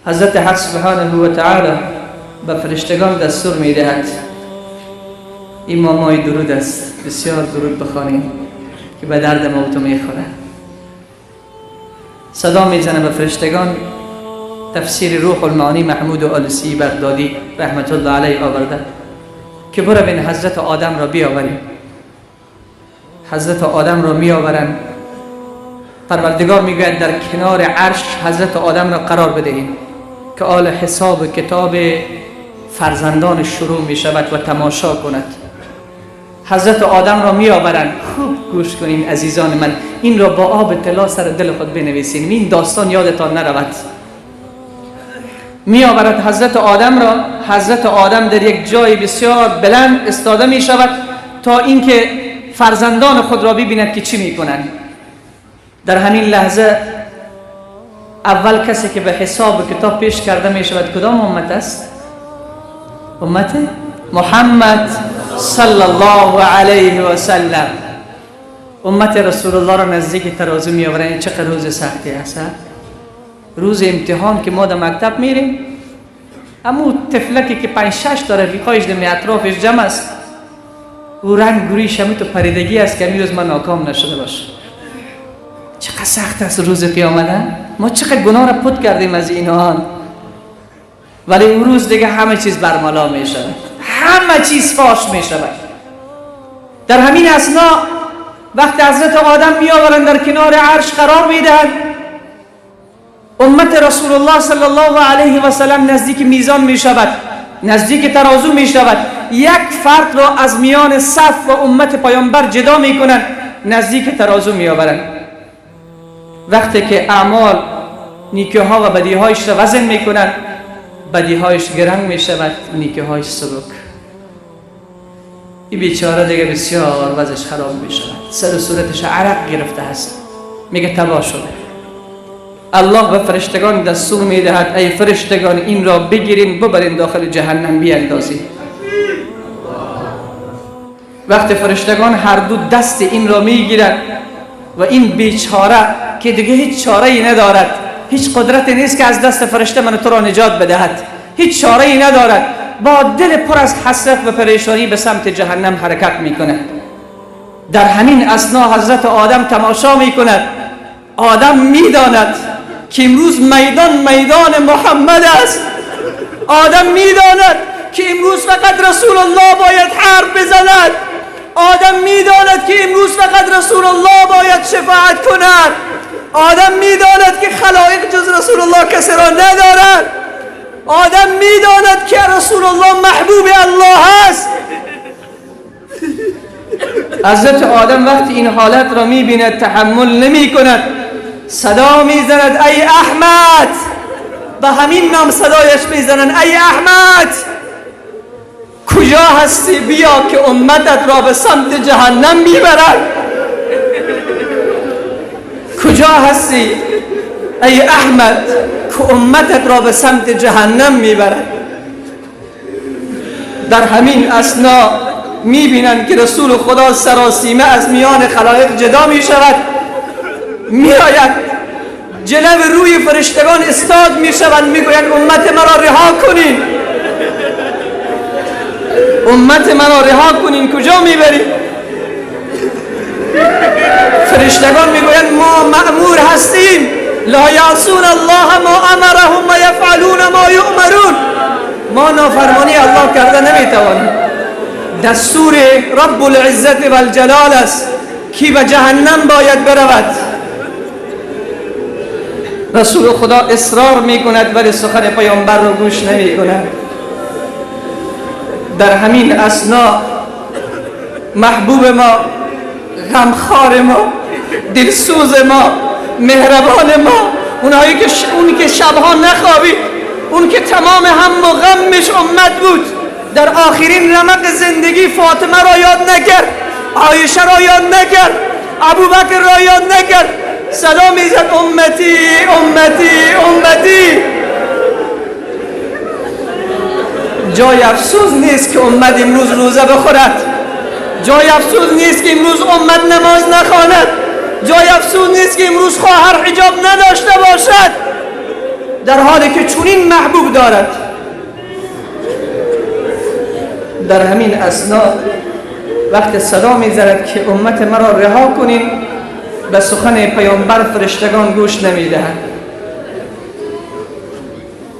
حضرت حق سبحانه و تعالی به فرشتگان دستور می دهد این مامای درود است، بسیار درود بخوانیم که به درد ما و تو می خوره. صدا می زنه به فرشتگان. تفسیر روح المعانی محمود آلوسی بغدادی رحمت الله علیه آورده که برو بین حضرت آدم را بیاوریم. حضرت آدم را می آورند. پروردگار می گوید در کنار عرش حضرت آدم را قرار بدهیم که آل حساب و کتاب فرزندان شروع می شود و تماشا کند. حضرت آدم را می آورند. خوب گوش کنین عزیزان من، این را با آب طلا سر دل خود بنویسین، این داستان یادتان نرود. می آورد حضرت آدم را. حضرت آدم در یک جای بسیار بلند استاده می شود تا اینکه فرزندان خود را ببیند که چی می کنند. در همین لحظه اول کسی که به حساب کتاب پیش کرده می شود کدام امت است؟ امت محمد صلی الله علیه و سلم. امت رسول الله را نزدیک ترازو می آورند. چقدر روز سختی است. روز امتحان که ما در مکتب میریم، همون طفلکی که 5-6 تا رفیقایش در اطرافش جمع است، او رنگ گوریش همین تو پریدگی است که امروز من ناکام نشده باشه. چقدر سخت است روز قیامت. ما چقدر گناه را پت کردیم از اینان، ولی اون روز دیگه همه چیز برملا می شود، همه چیز فاش می شود. در همین اثنا وقتی حضرت آدم می آورند در کنار عرش قرار می دهند، امت رسول الله صلی الله علیه و سلم نزدیک میزان می شود، نزدیک ترازو می شود. یک فرد را از میان صف و امت پیامبر جدا می کنند، نزدیک ترازو می آورند. وقتی که اعمال نیکه ها و بدی هایش را وزن می کنند، بدی هایش گرنگ می شود، نیکه هایش سبک. این بیچاره دیگه بسیار وضعش خراب می شود، سر و صورتش عرق گرفته است، میگه تباه شده. الله به فرشتگان دستور می دهد ای فرشتگان این را بگیرین ببرین داخل جهنم بیاندازید. وقتی فرشتگان هر دو دست این را می گیرند و این بیچاره که دیگه هیچ چاره ای ندارد، هیچ قدرتی نیست که از دست فرشته من تو را نجات بدهد، هیچ چاره ای ندارد، با دل پر از حسرت و پریشانی به سمت جهنم حرکت می کند. در همین اثنا حضرت آدم تماشا می کند. آدم می داند که امروز میدان محمد است. آدم می داند که امروز فقط رسول الله باید حرف بزند. آدم می داند که امروز فقط رسول الله باید شفاعت کند. آدم می داند که خلائق جز رسول الله کسی را ندارد. آدم می داند که رسول الله محبوب الله است. حضرت آدم وقتی این حالت را می بیند تحمل نمی کند، صدا می زند ای احمد. به همین نام صدایش می زنند ای احمد کجا هستی؟ بیا که امتت را به سمت جهنم می برد. کجا هستی ای احمد که امتت را به سمت جهنم می برد. در همین اثنا می بینند که رسول خدا سراسیمه از میان خلایق جدا می شود، می آید جلو روی فرشتگان استاد می شوند، می گویند امت مرا رها کنین، امت مرا رها کنین، کجا می برید؟ فرشتگان می گویند ما مأمور هستیم، لا یعصون الله ما امرهم و یفعلون ما یؤمرون. ما نافرمانی الله کرده نمی توانیم. دستور رب العزت و الجلال است کی به جهنم باید برود. رسول خدا اصرار می کند ولی سخن پیامبر را گوش نمی کند. در همین اثنا محبوب ما، غمخوار ما، دلسوز ما، مهربان ما، اون که شبها نخوابید، اون که تمام هم و غمش امت بود، در آخرین رمق زندگی فاطمه را یاد نکرد، عایشه را یاد نکرد، ابوبکر را یاد نکرد، صدا میزد امتی امتی امتی. جای افسوس نیست که امت امروز روزه بخورد، جای افسوس نیست که امروز امت نماز نخواند، جای افسوس نیست که امروز خواهر حجاب نداشته باشد. در حالی که چنین محبوب دارد. در همین اثنا وقت صدا می‌زند که امت مرا رها کنین، به سخن پیامبر فرشتگان گوش نمیدهند.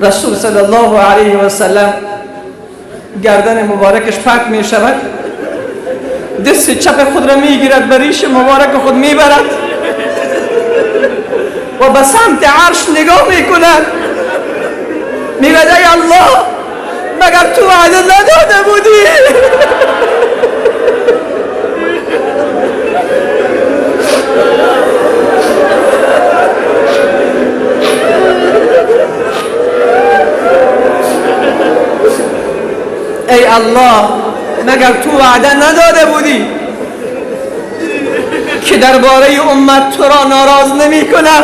رسول صلی الله علیه و سلم گردن مبارکش پرت می شود، دست چپ خود را می گیرد، به ریش مبارک خود می برد و به سمت عرش نگاه می کند، می گوید ای الله مگر تو وعده نداده بودی؟ ای الله مگر تو وعده نداده بودی که درباره امت تو را ناراض نمی کنم؟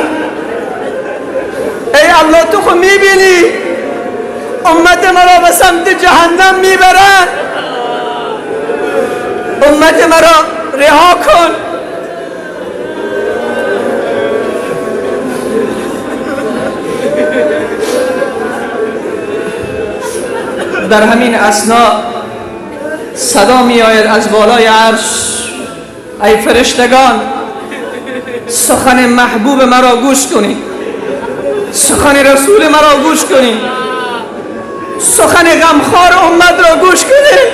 ای الله تو خود میبینی امت مرا به سمت جهنم میبرند، امت مرا رها کن. در همین اثنا صدا می آید از بالای عرش ای فرشتگان سخن محبوب مرا گوش کنید، سخن رسول مرا گوش کنید، سخن غمخوار امت را گوش کنید،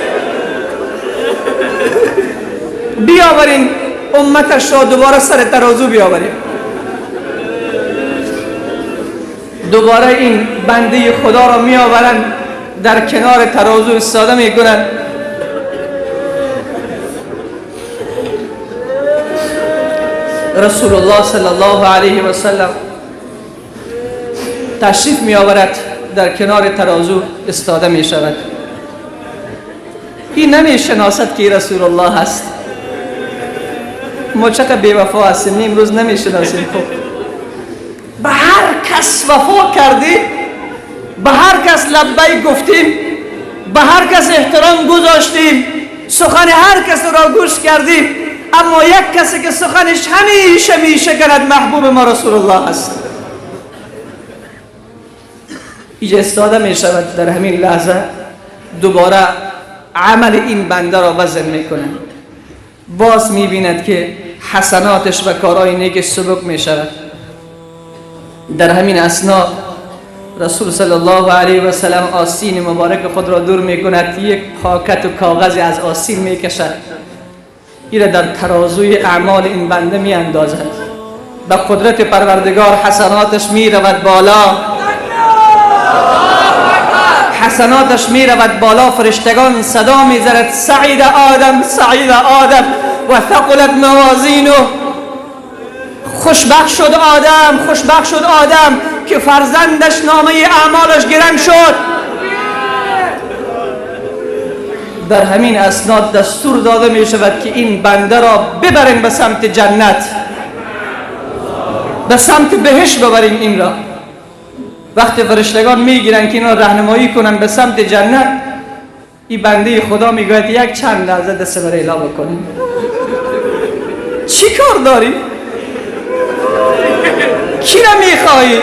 بیاورین امتش را دوباره سر ترازو بیاورین. دوباره این بنده خدا را می آورند، در کنار ترازو استاده می کنند. رسول الله صلی الله علیه و سلم تشریف می آورد، در کنار ترازو استاده می شود. این نمی شناسد که رسول الله هست. ما چقدر بی‌وفا هستیم، امروز نمی شناسیم. خب به هر کس وفا کردیم، به هر کس لبیک گفتیم، به هر کس احترام گذاشتیم، سخن هر کس را گوش کردیم، اما یک کسی که سخنش همیشه میشکند محبوب ما رسول الله است. اینجا استاده می شود، در همین لحظه دوباره عمل این بنده را وزن می کند، باز می بیند که حسناتش و کارهای نیکش سبک می شود. در همین اثنا رسول صلی الله علیه و سلم آستین مبارک خود را دور می کند، یک پاکت و کاغذی از آستین می کشد، این را در ترازوی اعمال این بنده می اندازد. به قدرت پروردگار حسناتش می رود بالا، حسناتش می رود بالا. فرشتگان صدا می زند سعید آدم، سعید آدم و ثقلت موازینه. خوشبخت شد آدم، خوشبخت شد آدم که فرزندش نامه اعمالش گرم شد. در همین اسناد دستور داده می شود که این بنده را ببرین به سمت جنت، به سمت بهشت ببرین این را. وقتی فرشتگان می گیرن که این را راهنمایی کنن به سمت جنت، این بنده خدا می گوید یک چند لحظه دست بر اعلا بکنیم. چی کار داری؟ کی را می خواهی؟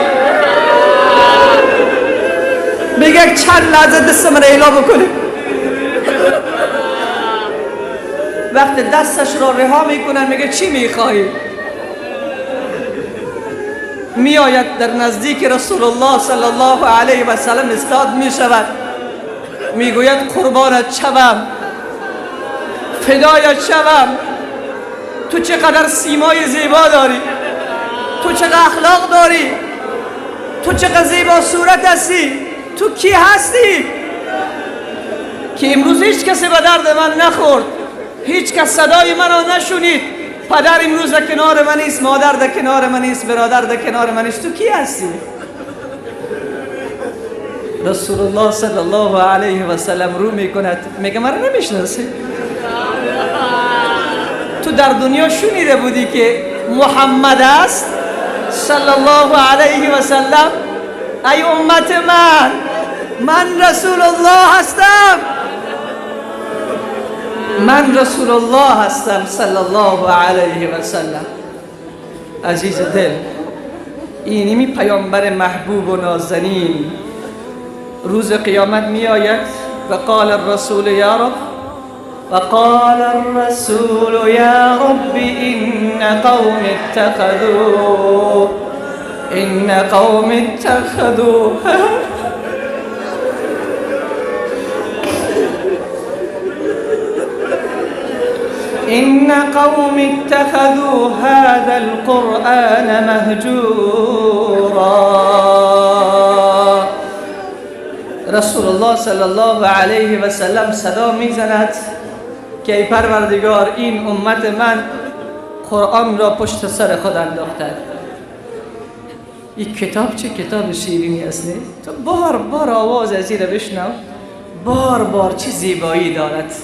میگه چند لحظه دست من اعلا بکنیم. وقتی دستش را رها میکنن میگه چی میخواهی؟ میآید در نزدیک رسول الله صلی الله علیه و سلم استاد میشود، میگوید قربانت شوم، فدایت شوم، تو چقدر سیمای زیبا داری، تو چقدر اخلاق داری، تو چقدر زیبا صورت هستی، تو کی هستی که امروز هیچ کسی به درد من نخورد، هیچ کس صدای منو نشونید، پدر امروز در کنار من نیست، مادر در کنار من نیست، برادر در کنار من نیست، تو کی هستی؟ رسول الله صلی الله علیه و سلم رو میکند، میگه من نمیشناسی؟ تو در دنیا شنیده بودی که محمد است صلی الله علیه و سلم؟ ای امت من رسول الله هستم، من رسول الله هستم صلی الله علیه و سلم. عزیز دل، اینمی پیامبر محبوب و نازنین روز قیامت می آید و قال الرسول یا رب وقال الرسول يا رب إن قوم اتخذوا إن قوم اتخذوا هذا القرآن مهجورا. رسول الله صلی الله علیه و سلم صدا میزند که ای پروردگار این امت من قرآن را پشت سر خود انداختند. این کتاب چه کتاب شیرینی است نه؟ تو بار بار آواز از این را بشنو، بار بار چه زیبایی دارد.